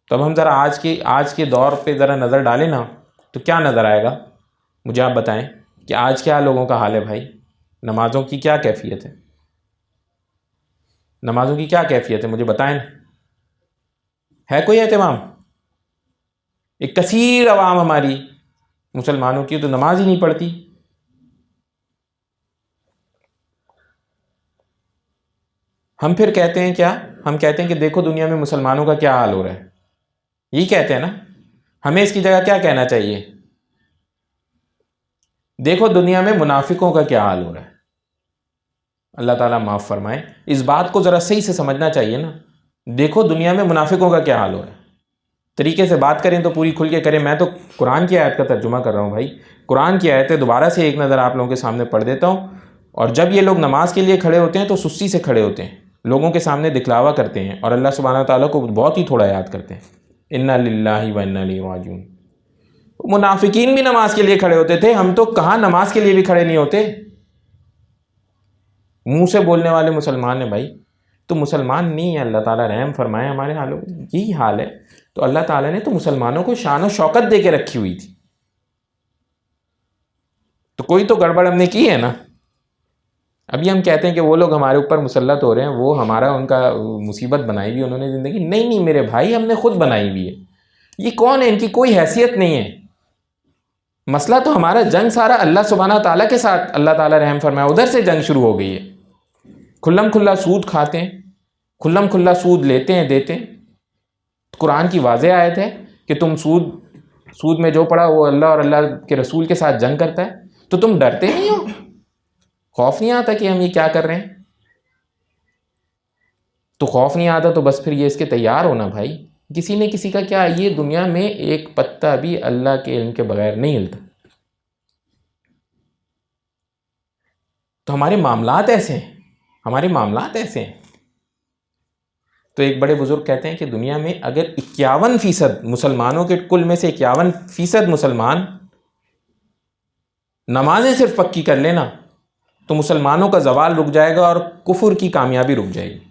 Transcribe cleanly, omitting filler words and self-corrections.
تو اب ہم ذرا آج کے دور پہ ذرا نظر ڈالیں نا، تو کیا نظر آئے گا؟ مجھے آپ بتائیں کہ آج کیا لوگوں کا حال ہے بھائی؟ نمازوں کی کیا کیفیت ہے؟ نمازوں کی کیا کیفیت ہے؟ مجھے بتائیں، ہے کوئی اہتمام؟ ایک کثیر عوام ہماری مسلمانوں کی تو نماز ہی نہیں پڑھتی۔ ہم پھر کہتے ہیں کیا؟ ہم کہتے ہیں کہ دیکھو دنیا میں مسلمانوں کا کیا حال ہو رہا ہے، یہی کہتے ہیں نا؟ ہمیں اس کی جگہ کیا کہنا چاہیے؟ دیکھو دنیا میں منافقوں کا کیا حال ہو رہا ہے۔ اللہ تعالیٰ معاف فرمائے، اس بات کو ذرا صحیح سے سمجھنا چاہیے نا۔ دیکھو دنیا میں منافقوں کا کیا حال ہو رہا ہے۔ طریقے سے بات کریں تو پوری کھل کے کریں۔ میں تو قرآن کی آیت کا ترجمہ کر رہا ہوں بھائی، قرآن کی آیت ہے، دوبارہ سے ایک نظر آپ لوگوں کے سامنے پڑھ دیتا ہوں۔ اور جب یہ لوگ نماز کے لیے کھڑے ہوتے ہیں تو سستی سے کھڑے ہوتے ہیں، لوگوں کے سامنے دکھلاوا کرتے ہیں، اور اللہ سبحانہ تعالیٰ کو بہت ہی تھوڑا یاد کرتے ہیں۔ انا للہ و انا الیہ راجعون۔ منافقین بھی نماز کے لیے کھڑے ہوتے تھے، ہم تو کہاں نماز کے لیے بھی کھڑے نہیں ہوتے۔ منہ سے بولنے والے مسلمان ہیں بھائی، تو مسلمان نہیں ہے۔ اللہ تعالیٰ رحم فرمائے ہمارے حالوں، یہی حال ہے۔ تو اللہ تعالیٰ نے تو مسلمانوں کو شان و شوکت دے کے رکھی ہوئی تھی، تو کوئی تو گڑبڑ ہم نے کی ہے نا۔ ابھی ہم کہتے ہیں کہ وہ لوگ ہمارے اوپر مسلط ہو رہے ہیں، وہ ہمارا ان کا مصیبت بنائی ہوئی انہوں نے زندگی۔ نہیں میرے بھائی، ہم نے خود بنائی ہوئی ہے۔ یہ کون ہے؟ ان کی کوئی حیثیت نہیں ہے۔ مسئلہ تو ہمارا جنگ سارا اللہ سبحانہ تعالیٰ کے ساتھ، اللہ تعالیٰ رحم فرمائے، ادھر سے جنگ شروع ہو گئی ہے۔ کھلم کھلا سود کھاتے ہیں، کھلم کھلا سود لیتے ہیں، دیتے ہیں۔ قرآن کی واضح آیت ہے کہ تم سود میں جو پڑا وہ اللہ اور اللہ کے رسول کے ساتھ جنگ کرتا ہے، تو تم ڈرتے نہیں ہو؟ خوف نہیں آتا کہ ہم یہ کیا کر رہے ہیں؟ تو خوف نہیں آتا تو بس پھر یہ اس کے تیار ہونا بھائی۔ کسی نے کسی کا کیا، یہ دنیا میں ایک پتا بھی اللہ کے علم کے بغیر نہیں ہلتا۔ تو ہمارے معاملات ایسے ہیں، ہمارے معاملات ایسے ہیں۔ تو ایک بڑے بزرگ کہتے ہیں کہ دنیا میں اگر 51% مسلمانوں کے کل میں سے 51% مسلمان نمازیں صرف پکی کر لینا، تو مسلمانوں کا زوال رک جائے گا اور کفر کی کامیابی رک جائے گی۔